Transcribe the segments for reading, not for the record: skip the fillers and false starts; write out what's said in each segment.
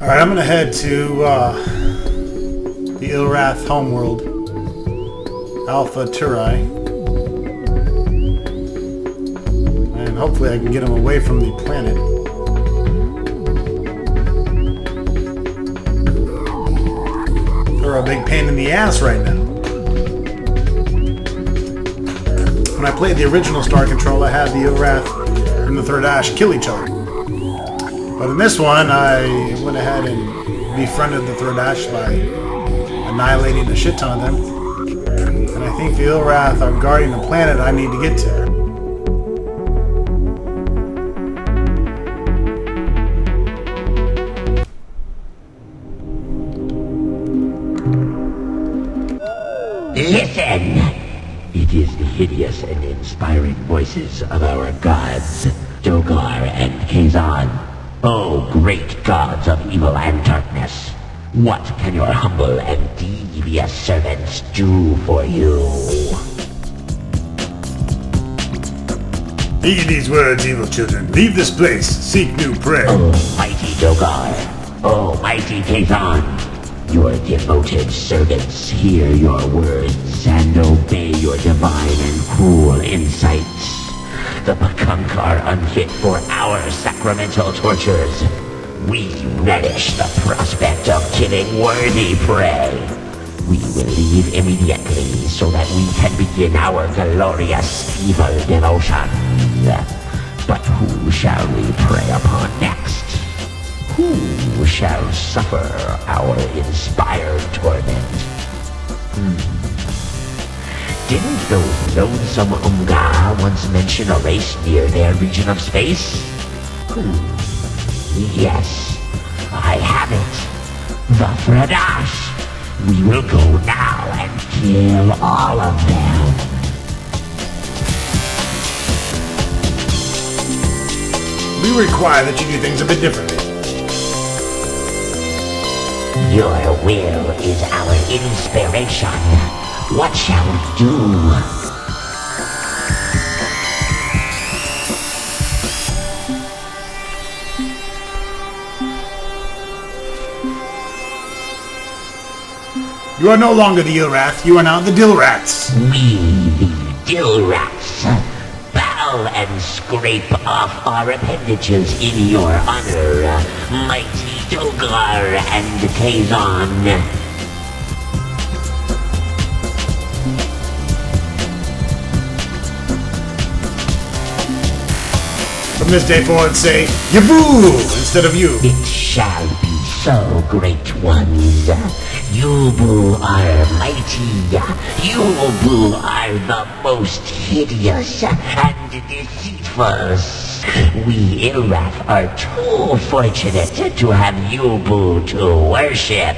Alright, I'm gonna head to the Ur-Rat homeworld, Alpha Turai, and hopefully I can get him away from the planet. They're a big pain in the ass right now. When I played the original Star Control, I had the Ur-Rat and the Third Ash kill each other. But in this one, I went ahead and befriended the Third Ash by annihilating a shit ton of them. And I think the Ur-Rat are guarding the planet I need to get to. Listen! It is the hideous and inspiring voices of our gods, Dogar and Kazan. Oh, great gods of evil and darkness, what can your humble and devious servants do for you? Heed these words, evil children. Leave this place. Seek new prey. Oh, mighty Dogar. Oh, mighty Kazan. Your devoted servants hear your words and obey your divine and cruel insights. The Pakunk are unfit for our sacramental tortures. We relish the prospect of killing worthy prey. We will leave immediately so that we can begin our glorious evil devotion. But who shall we prey upon next? Who shall suffer our inspired torment? Didn't those lonesome Umga once mention a race near their region of space? Yes, I have it. The Fradash. We will go now and kill all of them. We require that you do things a bit differently. Your will is our inspiration. What shall we do? You are no longer the Ur-Rat, you are now the Dill-Rats. We, the Dill-Rats, bow and scrape off our appendages in your honor, mighty Dogar and Kazan. From this day forward, say, Yavoo! Instead of you. It shall be so, great ones. Yubu are mighty. Yubu are the most hideous and deceitful. We Ur-Rat are too fortunate to have Yubu to worship.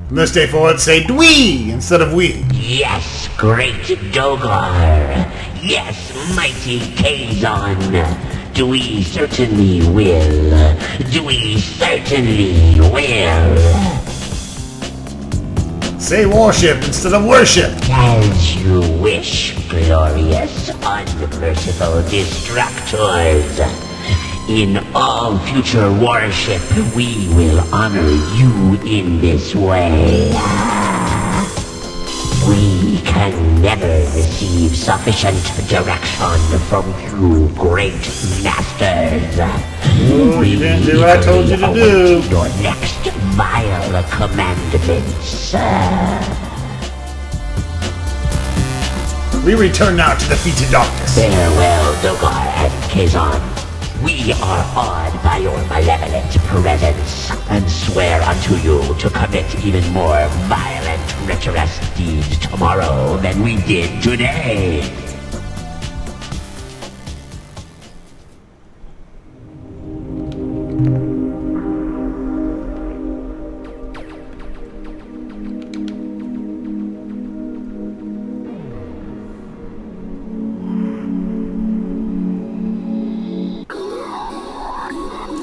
From this day forward, say Dwee! Instead of we. Yes, great Dogar. Yes, mighty Kazan. We certainly will. We certainly will. Say worship instead of worship. As you wish, glorious, unmerciful distractors. In all future worship, we will honor you in this way. We can never receive sufficient direction from you, great masters. Oh, you didn't do what I told you to do. Your next vile commandments. We return now to defeated darkness. Farewell, Dogar and Kazan. We are awed by your malevolent presence, and swear unto you to commit even more violent, treacherous deeds tomorrow than we did today.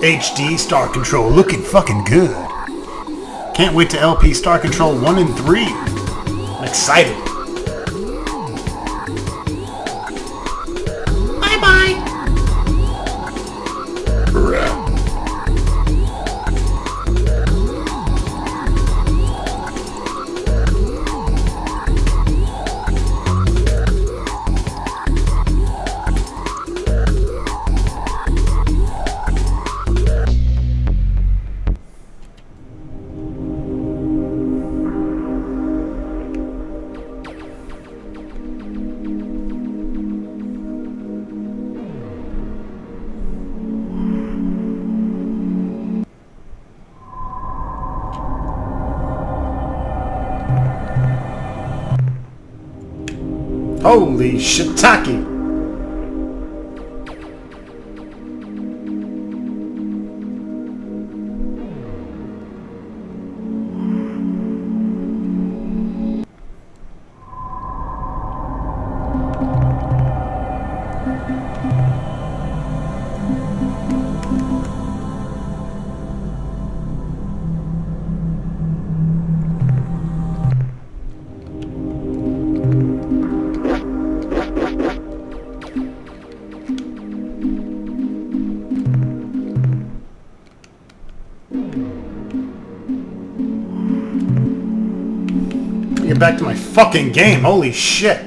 HD Star Control looking fucking good. Can't wait to LP Star Control 1 and 3. I'm excited. Bye-bye. Holy shiitake! Get back to my fucking game, holy shit!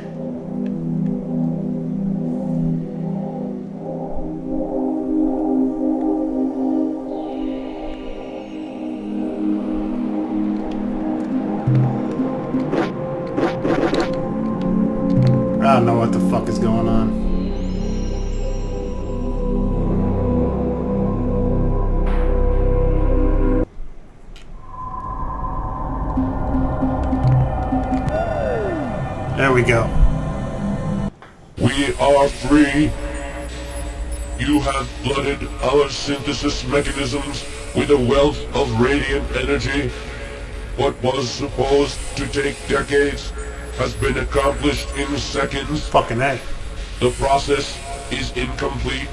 I don't know what the fuck is going on. There we go. We are free. You have flooded our synthesis mechanisms with a wealth of radiant energy. What was supposed to take decades has been accomplished in seconds. Fucking A. The process is incomplete,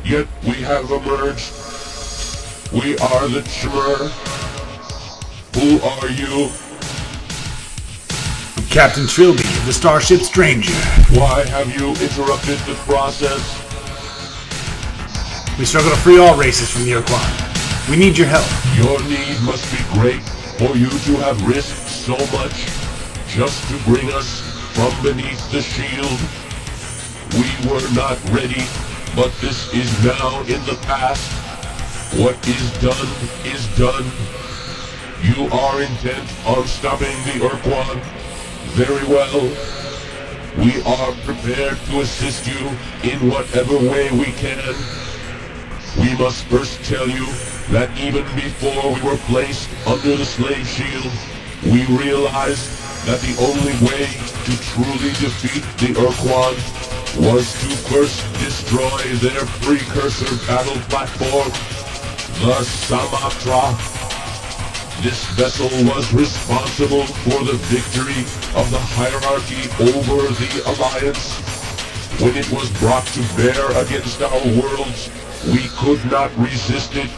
yet we have emerged. We are the Chmer. Who are you? Captain Trilby of the Starship Stranger. Why have you interrupted the process? We struggle to free all races from the Ur-Quan. We need your help. Your need must be great for you to have risked so much just to bring us from beneath the shield. We were not ready, but this is now in the past. What is done is done. You are intent on stopping the Ur-Quan. Very well. We are prepared to assist you in whatever way we can. We must first tell you that even before we were placed under the slave shield, we realized that the only way to truly defeat the Ur-Quan was to first destroy their precursor battle platform, the Samatra. This vessel was responsible for the victory of the hierarchy over the Alliance. When it was brought to bear against our worlds, we could not resist it.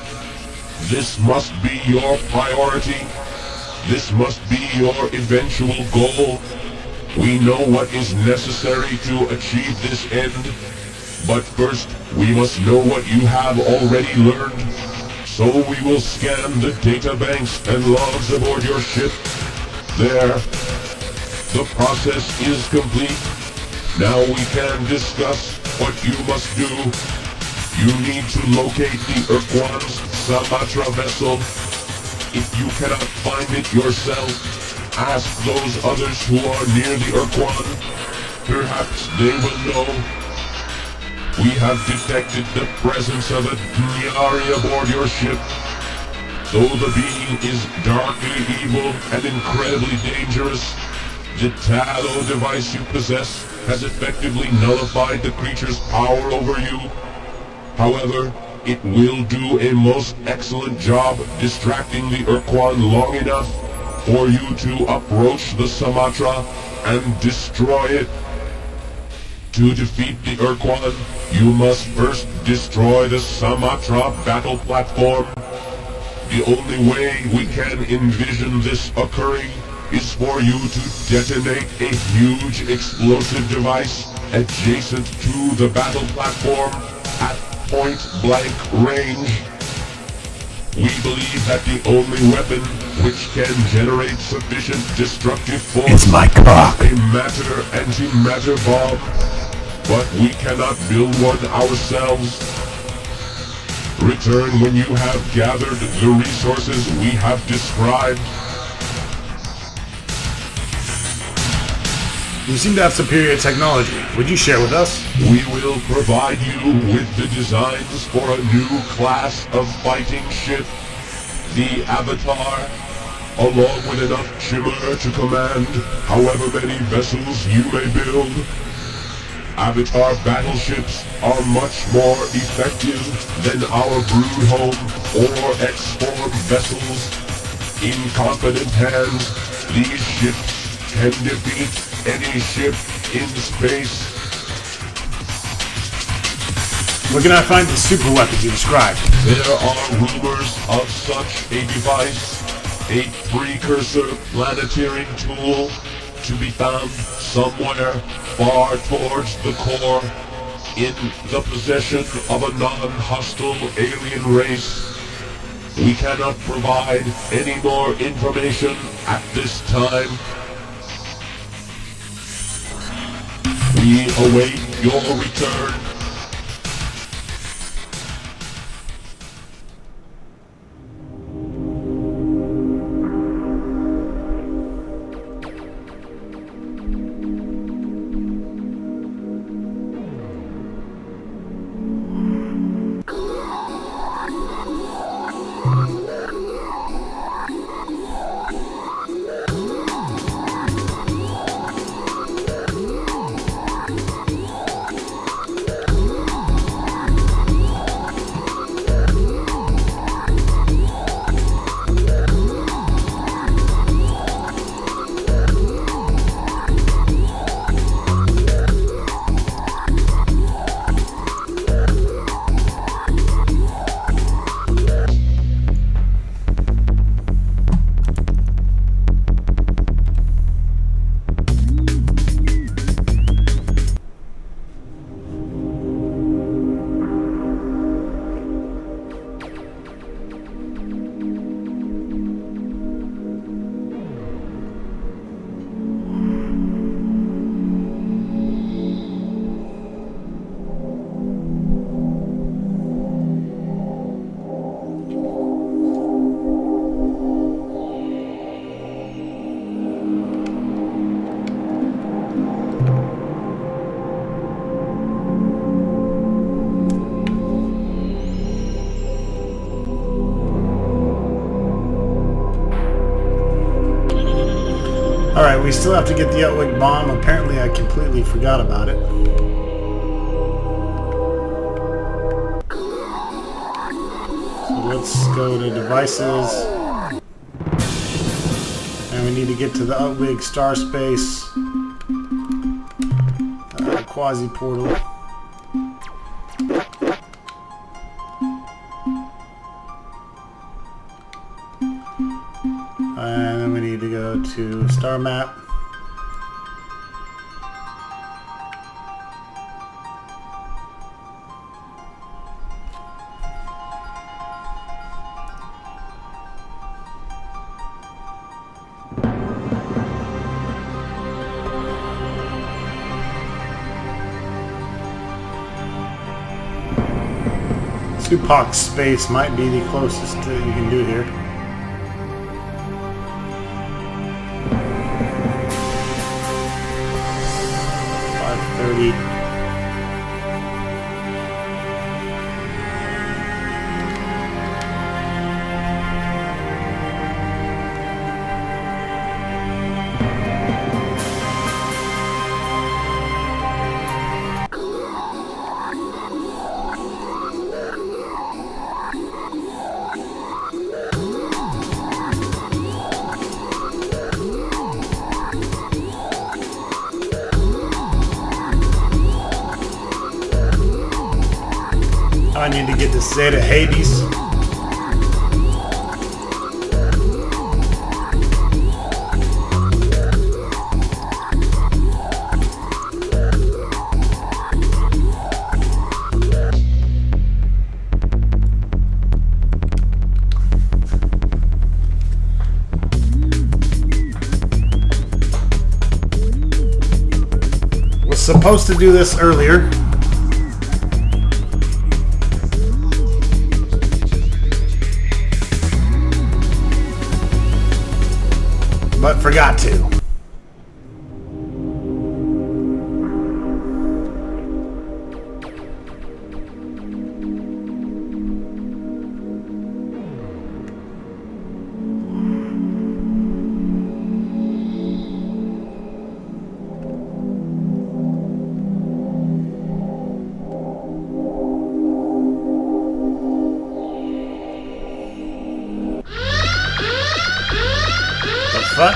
This must be your priority. This must be your eventual goal. We know what is necessary to achieve this end. But first, we must know what you have already learned. So we will scan the databanks and logs aboard your ship. There. The process is complete. Now we can discuss what you must do. You need to locate the Ur-Quan's Samatra vessel. If you cannot find it yourself, ask those others who are near the Ur-Quan. Perhaps they will know. We have detected the presence of a Dunyari aboard your ship. Though the being is darkly evil and incredibly dangerous, the Talo device you possess has effectively nullified the creature's power over you. However, it will do a most excellent job distracting the Ur-Quan long enough for you to approach the Samatra and destroy it. To defeat the Ur-Quan, you must first destroy the Samatra battle platform. The only way we can envision this occurring is for you to detonate a huge explosive device adjacent to the battle platform at point-blank range. We believe that the only weapon which can generate sufficient destructive force It's my cock. is a matter-antimatter bomb. But we cannot build one ourselves. Return when you have gathered the resources we have described. You seem to have superior technology. Would you share with us? We will provide you with the designs for a new class of fighting ship, the Avatar. along with enough shimmer to command however many vessels you may build. Avatar battleships are much more effective than our brood home or X-form vessels. In competent hands, these ships can defeat any ship in space. Where can I find the super weapon you described? There are rumors of such a device, a precursor planeteering tool, to be found somewhere far towards the core, in the possession of a non-hostile alien race. We cannot provide any more information at this time. We await your return. Alright, we still have to get the Outwig bomb. Apparently I completely forgot about it. So let's go to devices. And we need to get to the Outwig star space quasi portal. And then we need to go to star map. Tupac space might be the closest that you can do here. I need to get to Zeta Hades. Was supposed to do this earlier. But forgot to. fuck?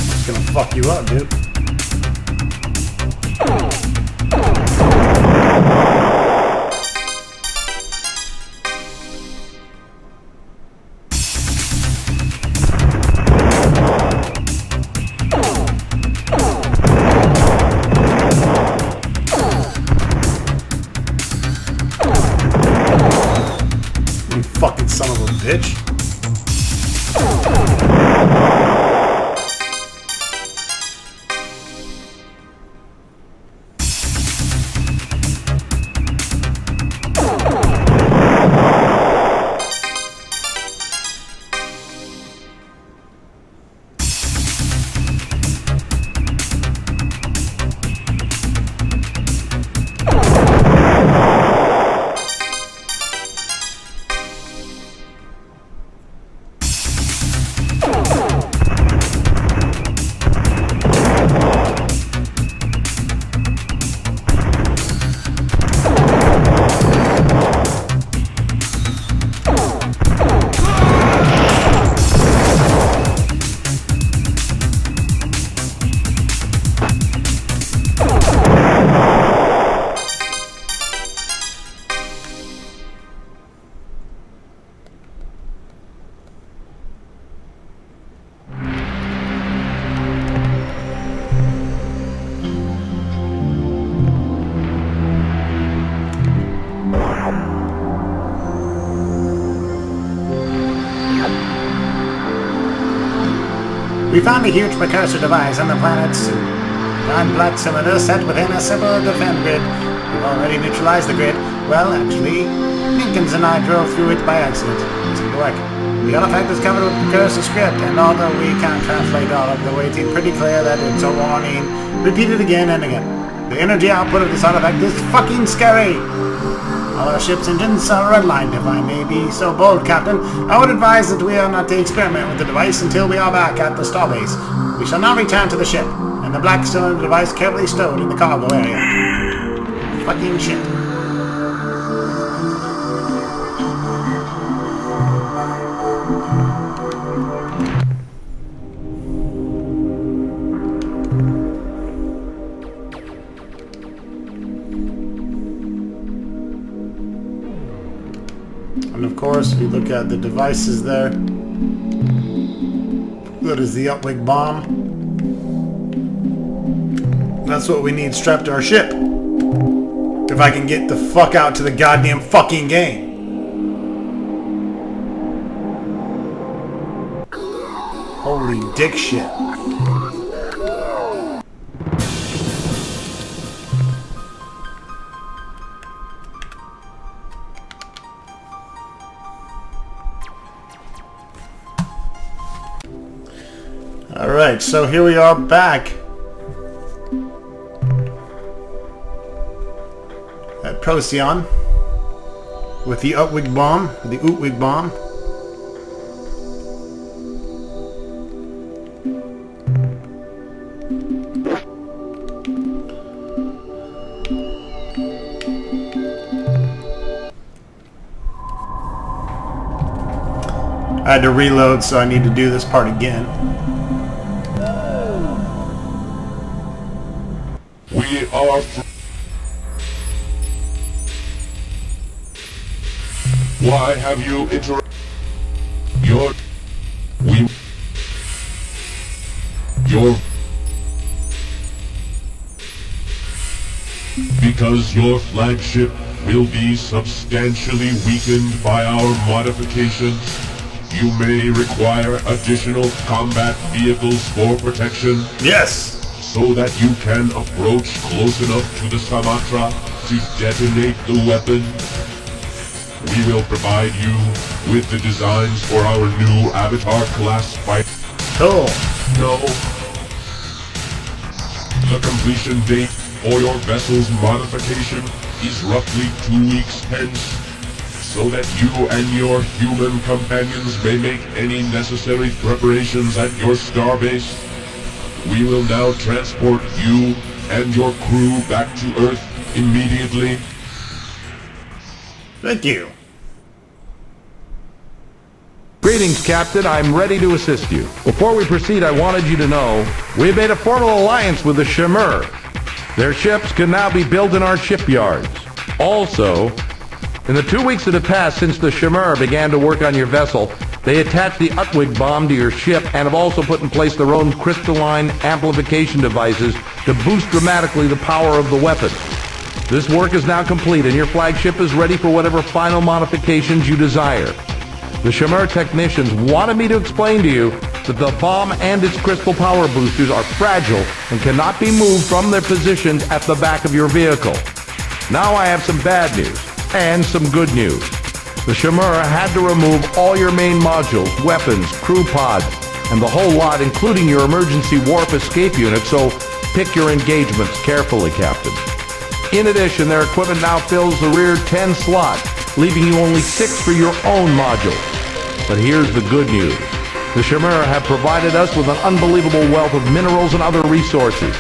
It's gonna fuck you up, dude. You fucking son of a bitch. We found a huge precursor device on the planet's non-black cylinder set within a simple defend grid. We've already neutralized the grid. Well, actually, Minkins and I drove through it by accident. It seemed to work. The artifact is covered with precursor script, and although we can't translate all of the way, it's pretty clear that it's a warning, repeated again and again. The energy output of this artifact is fucking scary! All our ship's engines are redlined, if I may be so bold, Captain. I would advise that we are not to experiment with the device until we are back at the starbase. We shall now return to the ship, and the black cylinder device carefully stowed in the cargo area. Fucking shit. And of course, if you look at the devices there, that is the Ur-Quan bomb. That's what we need strapped to our ship. If I can get the fuck out to the goddamn fucking game. Holy dick shit. Alright, so here we are back at Procyon with the Ur-Quan bomb, I had to reload, so I need to do this part again. We are Why have you Because your flagship will be substantially weakened by our modifications, you may require additional combat vehicles for protection. Yes! So that you can approach close enough to the Sumatra to detonate the weapon. We will provide you with the designs for our new Avatar class fight. Cool. No. The completion date for your vessel's modification is roughly 2 weeks hence, so that you and your human companions may make any necessary preparations at your starbase. We will now transport you and your crew back to Earth immediately. Thank you. Greetings, Captain. I'm ready to assist you. Before we proceed, I wanted you to know we've made a formal alliance with the Shimur. Their ships can now be built in our shipyards. Also, in the 2 weeks that have passed since the Shimur began to work on your vessel, they attached the Utwig bomb to your ship and have also put in place their own crystalline amplification devices to boost dramatically the power of the weapon. This work is now complete and your flagship is ready for whatever final modifications you desire. The Shimur technicians wanted me to explain to you that the bomb and its crystal power boosters are fragile and cannot be moved from their positions at the back of your vehicle. Now I have some bad news and some good news. The Shimur had to remove all your main modules, weapons, crew pods, and the whole lot, including your emergency warp escape unit, so pick your engagements carefully, Captain. In addition, their equipment now fills the rear 10 slot, leaving you only 6 for your own module. But here's the good news. The Shimur have provided us with an unbelievable wealth of minerals and other resources.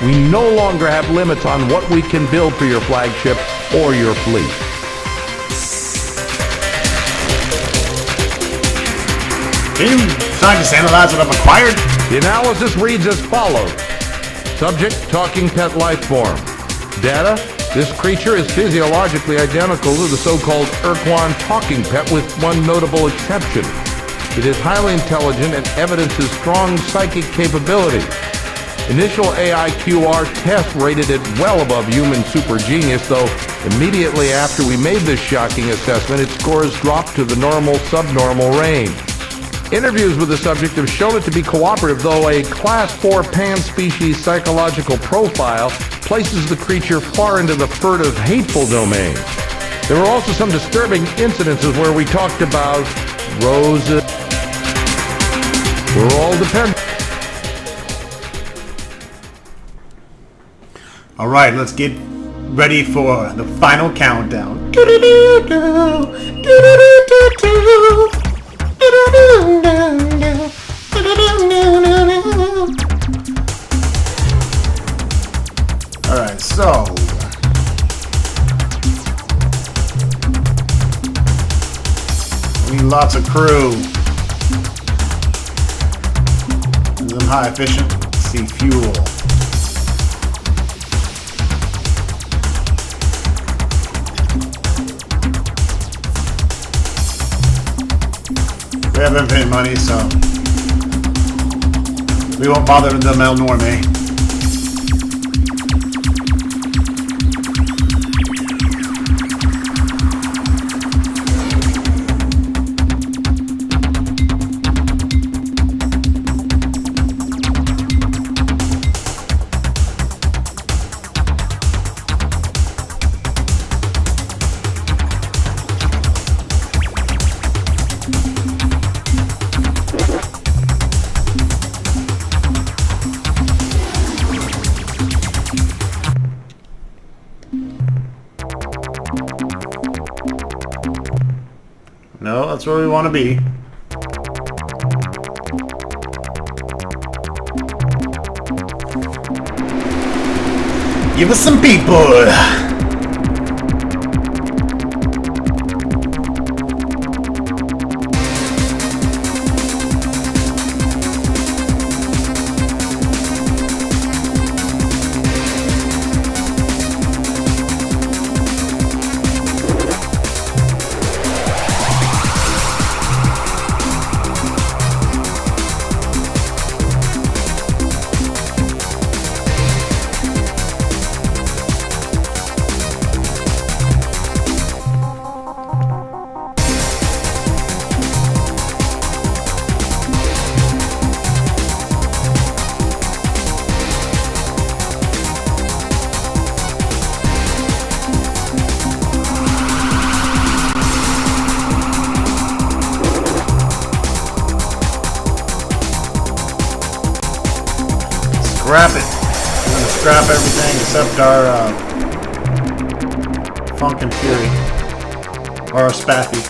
We no longer have limits on what we can build for your flagship or your fleet. Can you scientists analyze what I've acquired? The analysis reads as follows. Subject, talking pet life form. Data, this creature is physiologically identical to the so-called Ur-Quan talking pet with one notable exception. It is highly intelligent and evidences strong psychic capabilities. Initial AIQR test rated it well above human super genius, though immediately after we made this shocking assessment, its scores dropped to the normal-subnormal range. Interviews with the subject have shown it to be cooperative, though a Class 4 pan-species psychological profile places the creature far into the furtive, hateful domain. There were also some disturbing incidences where we talked about roses. We're all dependent. All right, let's get ready for the final countdown. Alright, so we need lots of crew. Some high efficiency fuel. We have infinite money, so we won't bother the Mel nor me. No, that's where we want to be. Give us some people. Scrap it. We're gonna scrap everything except our Funk and Fury. Or our Spaffy.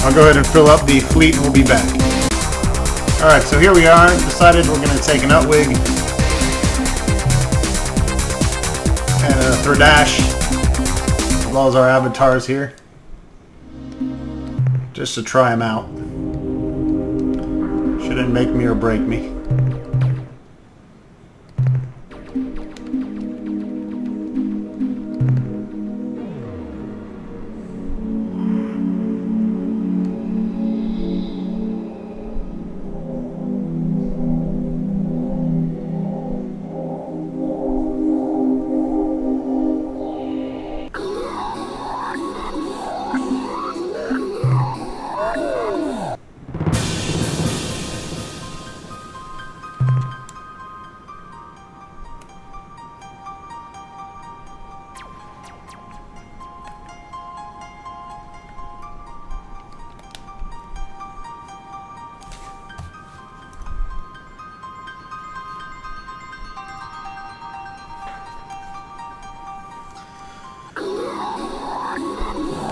I'll go ahead and fill up the fleet and we'll be back. Alright, so here we are. Decided we're going to take an Utwig and a Thirdash, as well as our avatars here, just to try them out. Shouldn't make me or break me.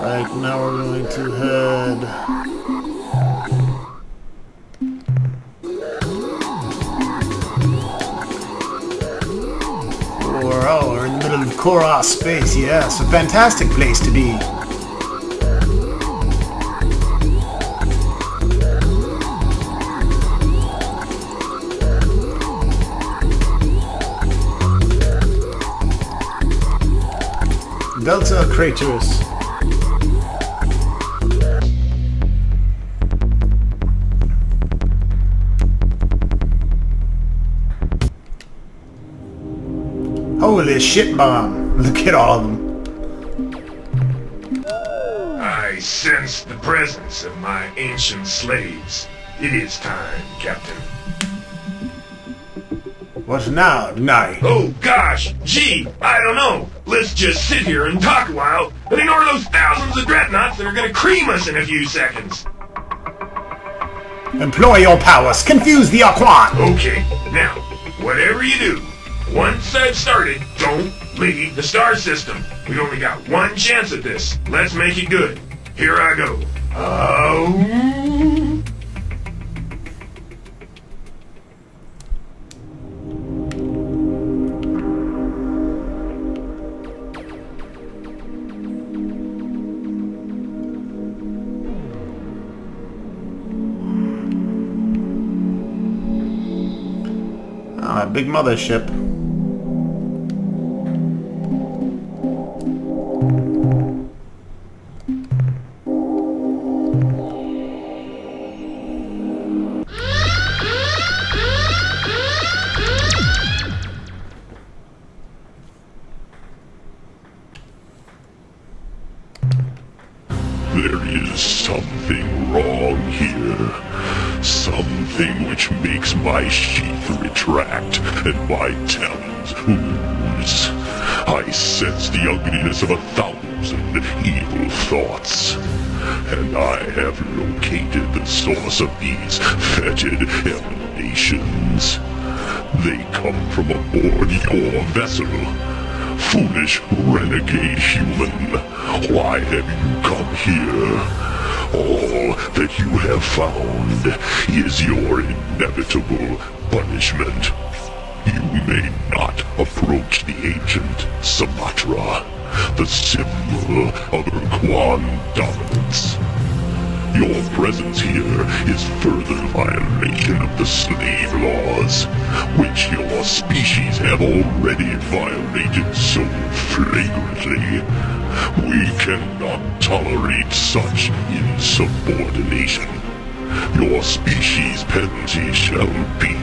Right, now we're going to head we're in the middle of kohr-ah space, yes, a fantastic place to be. Delta Craterus. Holy shit bomb. Look at all of them. I sense the presence of my ancient slaves. It is time, Captain. What now, Nye? Oh gosh, gee, I don't know. Let's just sit here and talk a while and ignore those thousands of dreadnoughts that are gonna cream us in a few seconds. Employ your powers. Confuse the Ur-Quan. Okay, now, whatever you do, once I've started, don't leave the star system. We've only got one chance at this. Let's make it good. Here I go. Ah, big mothership. There is something wrong here. Something which makes my sheath retract and my talons ooze. I sense the ugliness of 1,000 evil thoughts. And I have located the source of these fetid emanations. They come from aboard your vessel. Foolish renegade human, why have you come here? All that you have found is your inevitable punishment. You may not approach the ancient Sumatra, the symbol of Ur-Quan dominance. Your presence here is further violation of the slave laws, which your species have already violated so flagrantly. We cannot tolerate such insubordination. Your species' penalty shall be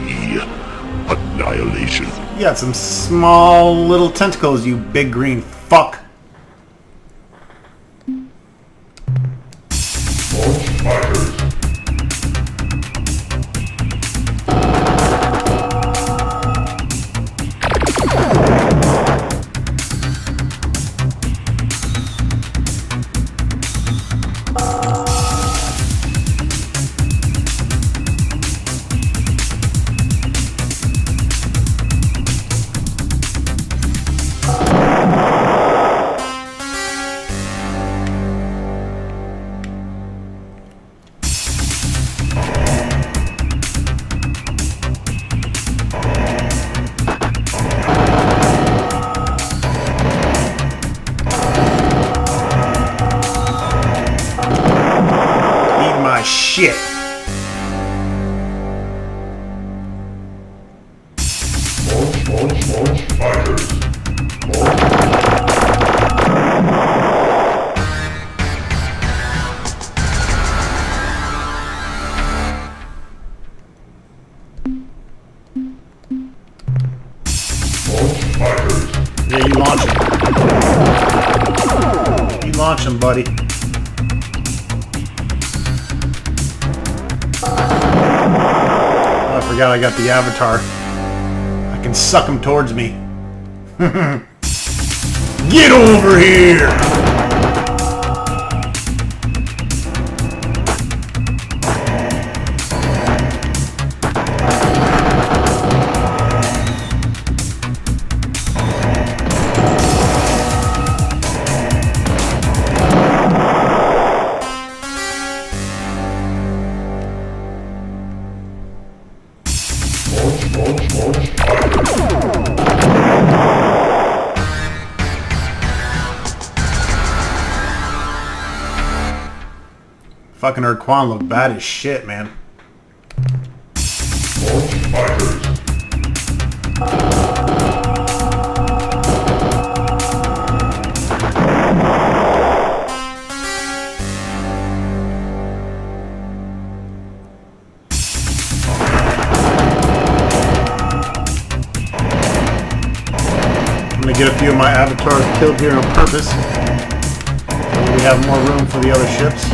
annihilation. You got some small little tentacles, you big green fuck. Launch fighters. Yeah, you launch him. You launch him, buddy. Oh, I forgot I got the avatar. I can suck him towards me. Get over here! Fucking Ur-Quan look bad as shit, man. Launch fighters. I'm gonna get a few of my avatars killed here on purpose. So we have more room for the other ships.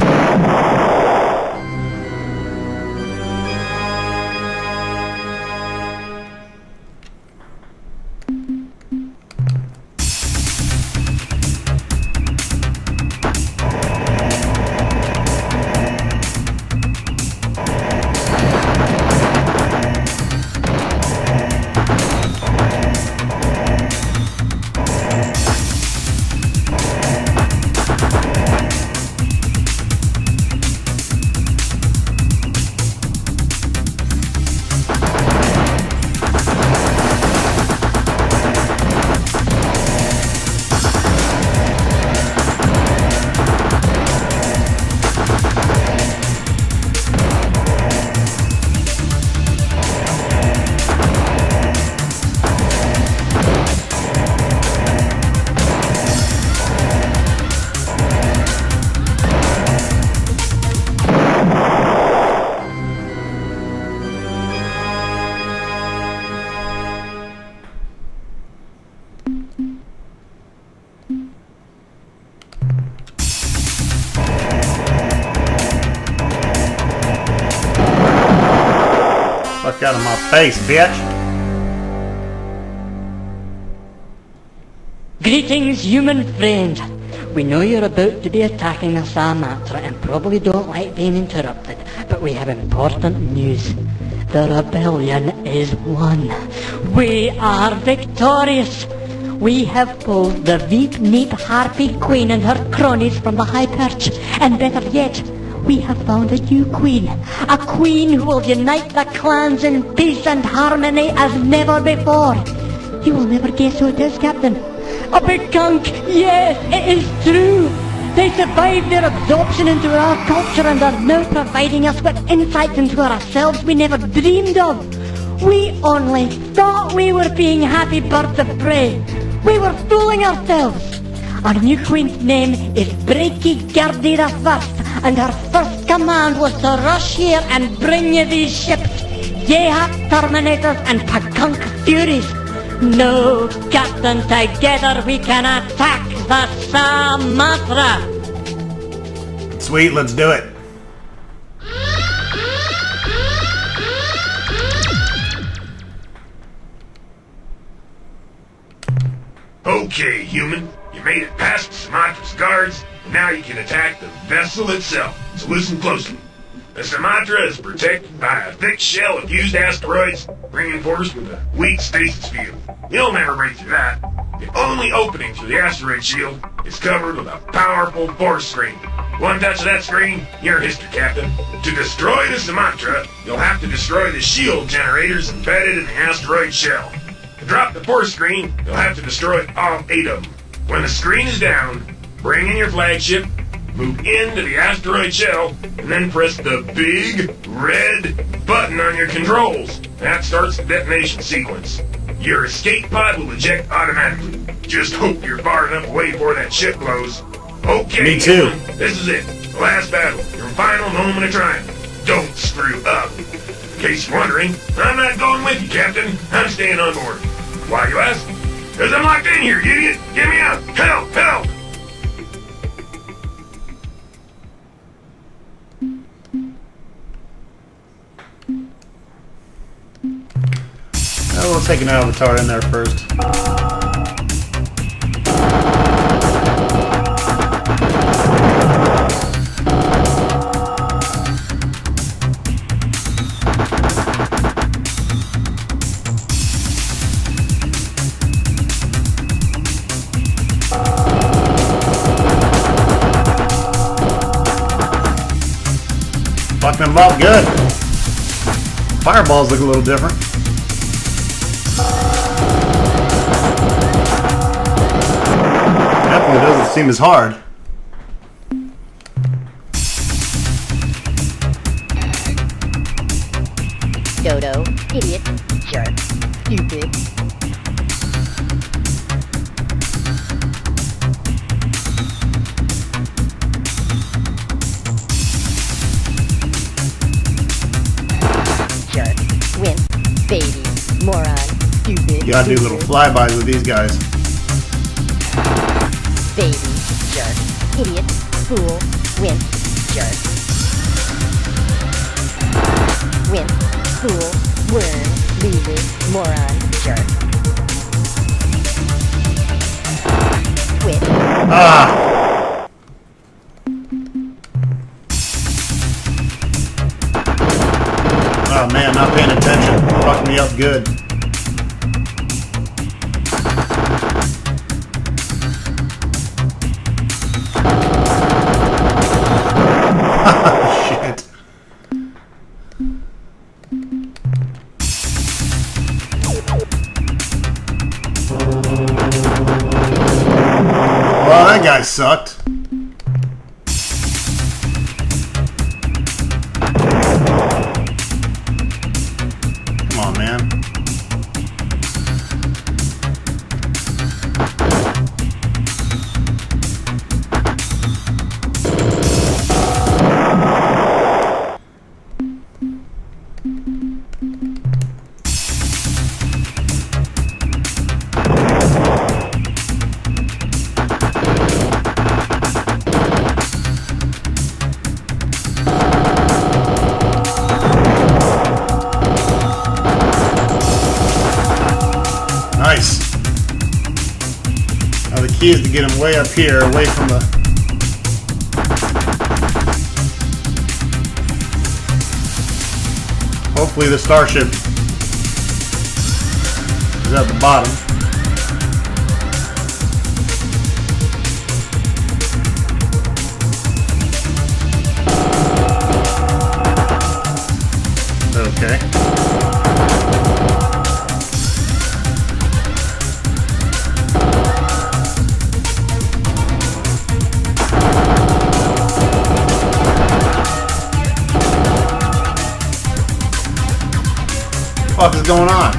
Fuck out of my face, bitch! Greetings, human friend. We know you're about to be attacking the Sumatra and probably don't like being interrupted, but we have important news. The rebellion is won. We are victorious. We have pulled the Veep Neep Harpy Queen and her cronies from the high perch, and better yet, we have found a new queen. A queen who will unite the clans in peace and harmony as never before. You will never guess who it is, Captain. A big gunk! Yes, it is true! They survived their absorption into our culture and are now providing us with insights into ourselves we never dreamed of. We only thought we were being happy birds of prey. We were fooling ourselves. Our new queen's name is Breaky Gardy the First, and her first command was to rush here and bring you these ships, Yehat Terminators and Pagunk Furies. No, Captain, together we can attack the Sumatra. Sweet, let's do it. Okay, human. You made it past Sumatra's guards, and now you can attack the vessel itself. So listen closely. The Sumatra is protected by a thick shell of fused asteroids, reinforced with a weak stasis field. You'll never break through that. The only opening through the asteroid shield is covered with a powerful force screen. One touch of that screen, you're history, Captain. To destroy the Sumatra, you'll have to destroy the shield generators embedded in the asteroid shell. To drop the force screen, you'll have to destroy all 8 of them. When the screen is down, bring in your flagship, move into the asteroid shell, and then press the big red button on your controls. That starts the detonation sequence. Your escape pod will eject automatically. Just hope you're far enough away before that ship blows. Okay, Me too. This is it. The last battle. Your final moment of triumph. Don't screw up. In case you're wondering, I'm not going with you, Captain. I'm staying on board. Why, you ask? Because I'm locked in here, you idiot. Get me out. Help, help. We'll take an avatar in there first. Fucking them up good. Fireballs look a little different. Definitely doesn't seem as hard. Dodo, idiot, jerk, stupid. Jerk, wimp, baby, moron, stupid. You gotta do little flybys with these guys. Baby, jerk, idiot, fool, wimp, jerk. Wimp, fool, worm, loser, moron, jerk. Quit. Ah! Oh man, not paying attention. Fucked me up good. Shit. Well, that guy sucked. Come on, man. Nice. Now the key is to get him way up here, away from the... Hopefully the starship is at the bottom. Okay. What the fuck is going on?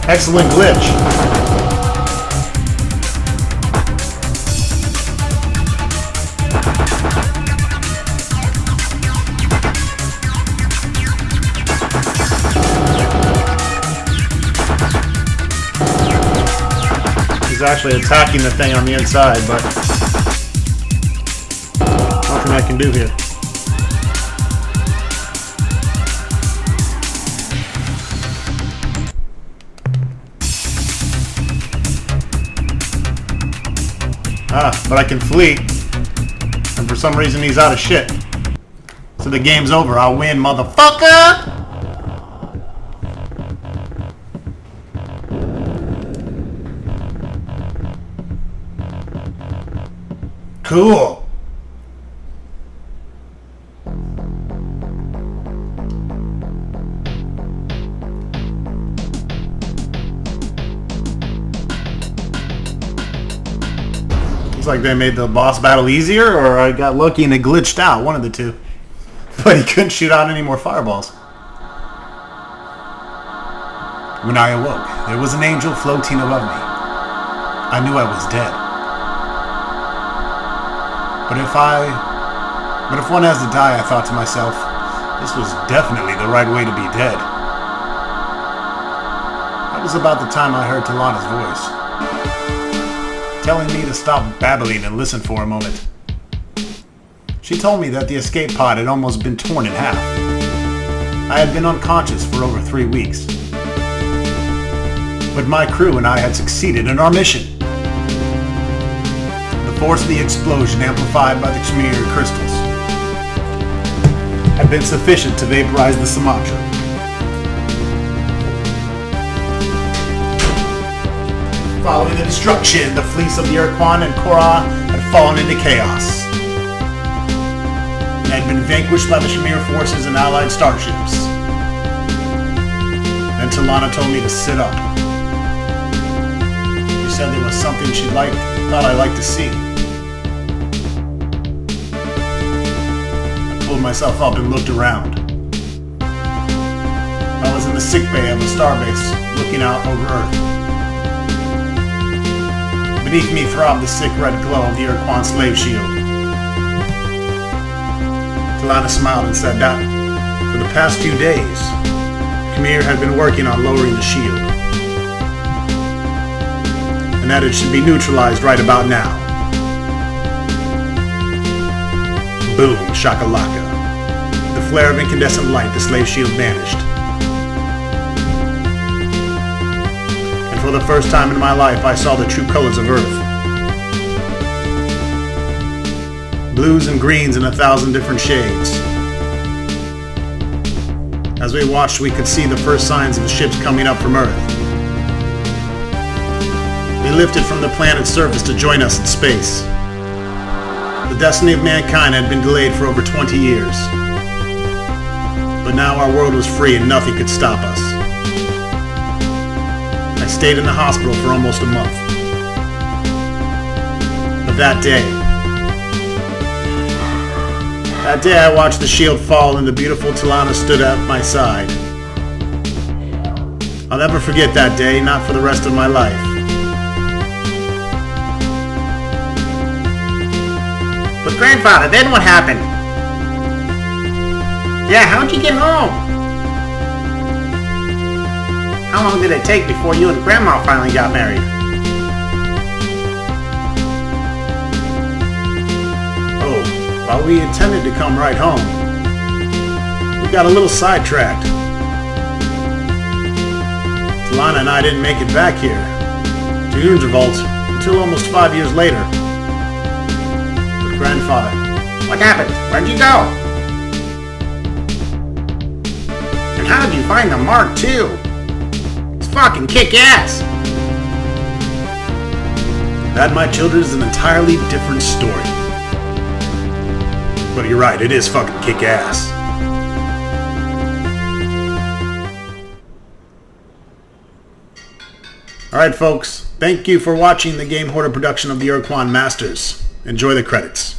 Excellent glitch. He's actually attacking the thing on the inside, but nothing I can do here. But I can flee. And for some reason he's out of shit. So the game's over. I'll win, motherfucker! Cool. Looks like they made the boss battle easier, or I got lucky and it glitched out. One of the two. But he couldn't shoot out any more fireballs. When I awoke, there was an angel floating above me. I knew I was dead. But if one has to die, I thought to myself, this was definitely the right way to be dead. That was about the time I heard Talana's voice, telling me to stop babbling and listen for a moment. She told me that the escape pod had almost been torn in half. I had been unconscious for over 3 weeks. But my crew and I had succeeded in our mission. The force of the explosion, amplified by the Khmer crystals, had been sufficient to vaporize the Sumatra. Following the destruction, the fleets of the Ur-Quan and kohr-ah had fallen into chaos and had been vanquished by the Khmer forces and allied starships. Then Talana told me to sit up. She said there was something she thought I'd like to see. I pulled myself up and looked around. I was in the sickbay of a starbase, looking out over Earth. Beneath me throbbed the sick red glow of the Ur-Quan slave shield. Talana smiled and said that, for the past few days, Khmer had been working on lowering the shield, and that it should be neutralized right about now. Boom, shakalaka. The flare of incandescent light, the slave shield vanished. For the first time in my life, I saw the true colors of Earth. Blues and greens in 1,000 different shades. As we watched, we could see the first signs of ships coming up from Earth. They lifted from the planet's surface to join us in space. The destiny of mankind had been delayed for over 20 years. But now our world was free and nothing could stop us. I stayed in the hospital for almost a month. But that day I watched the shield fall and the beautiful Talana stood at my side. I'll never forget that day, not for the rest of my life. But grandfather, then what happened? Yeah, how'd you get home? How long did it take before you and Grandma finally got married? Oh, while we intended to come right home, we got a little sidetracked. Talana and I didn't make it back here to Ur-Vault until almost 5 years later. But grandfather, what happened? Where'd you go? And how did you find the Mark II? Fucking kick ass! That, my children, is an entirely different story. But you're right, it is fucking kick ass. Alright folks, thank you for watching the Game Hoarder production of the Ur-Quan Masters. Enjoy the credits.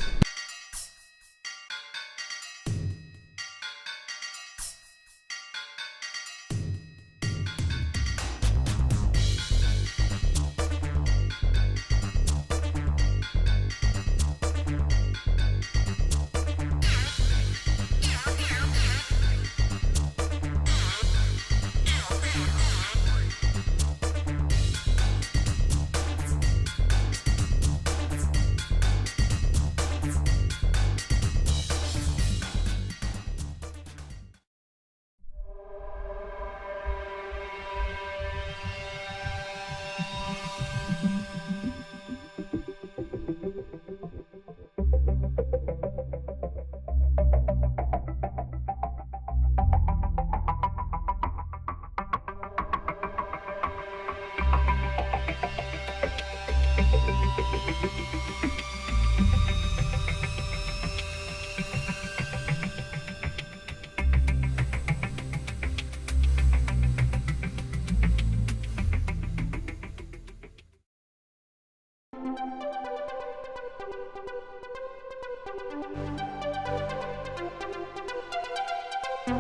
Hello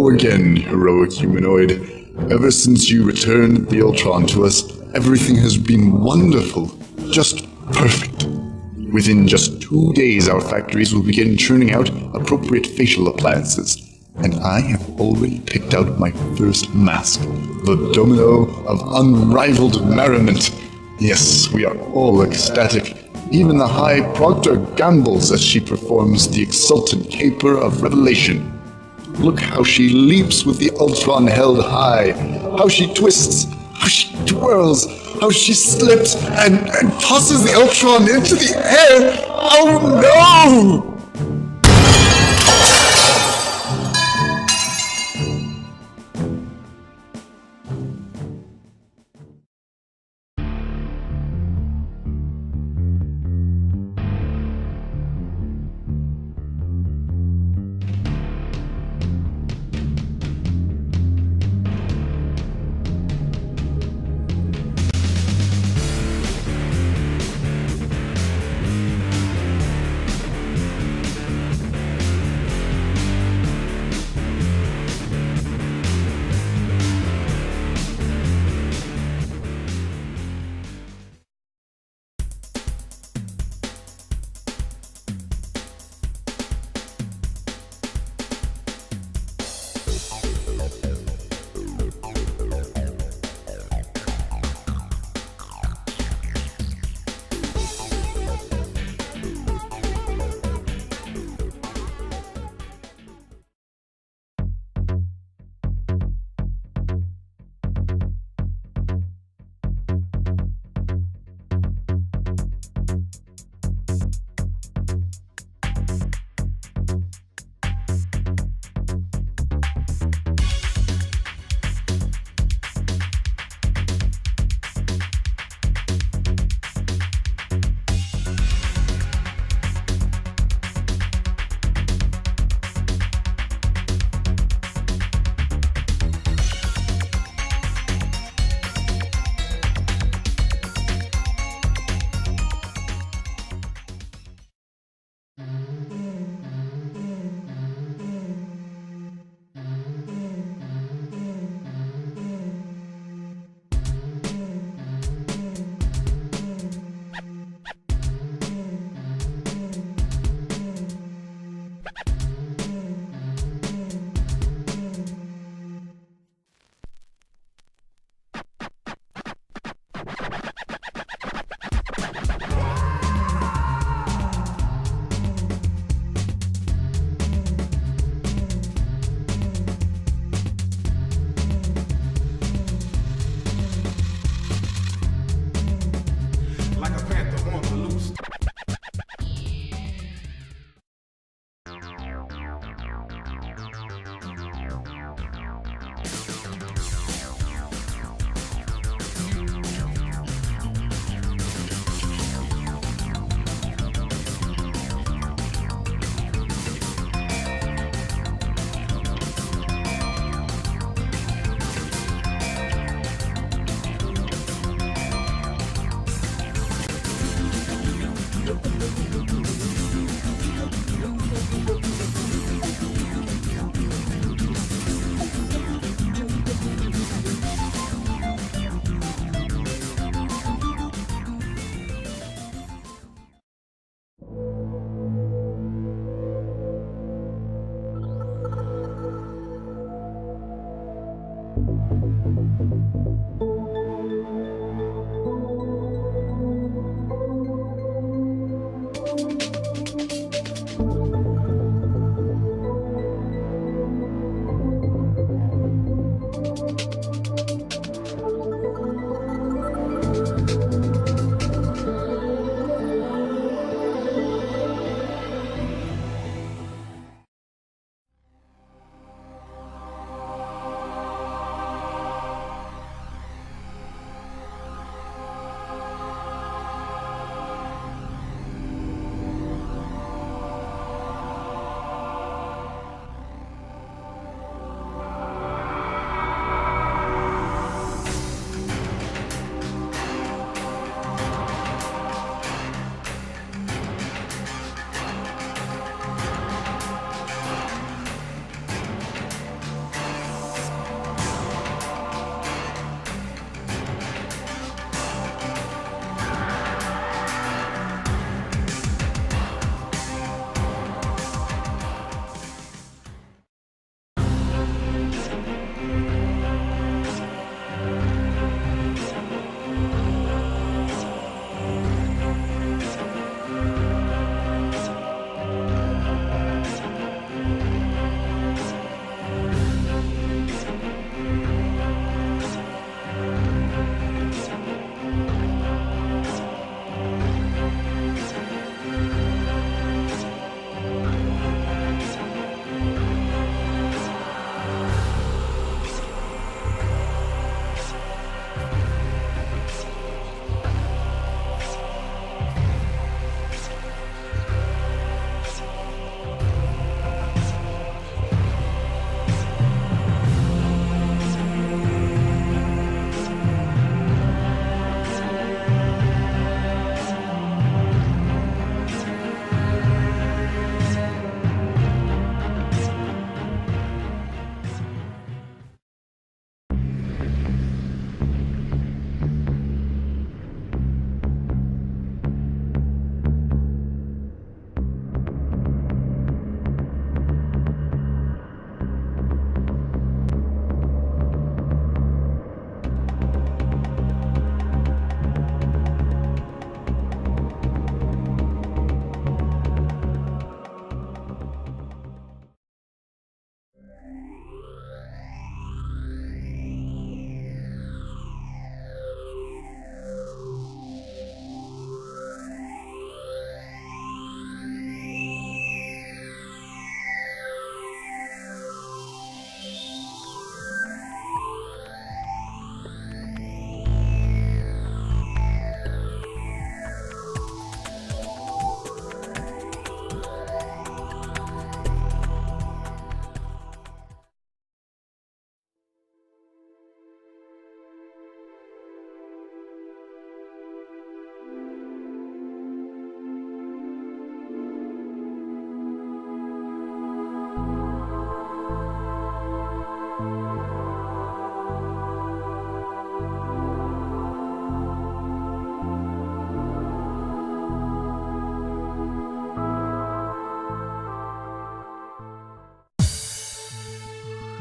again, heroic humanoid. Ever since you returned the Ur-Quan to us, everything has been wonderful. Just perfect. Within just 2 days, our factories will begin churning out appropriate facial appliances. And I have already picked out my first mask, the domino of unrivaled merriment. Yes, we are all ecstatic. Even the High Proctor gambles as she performs the exultant caper of revelation. Look how she leaps with the Ur-Quan held high, how she twists, how she twirls, how she slips and tosses the Ur-Quan into the air. Oh no!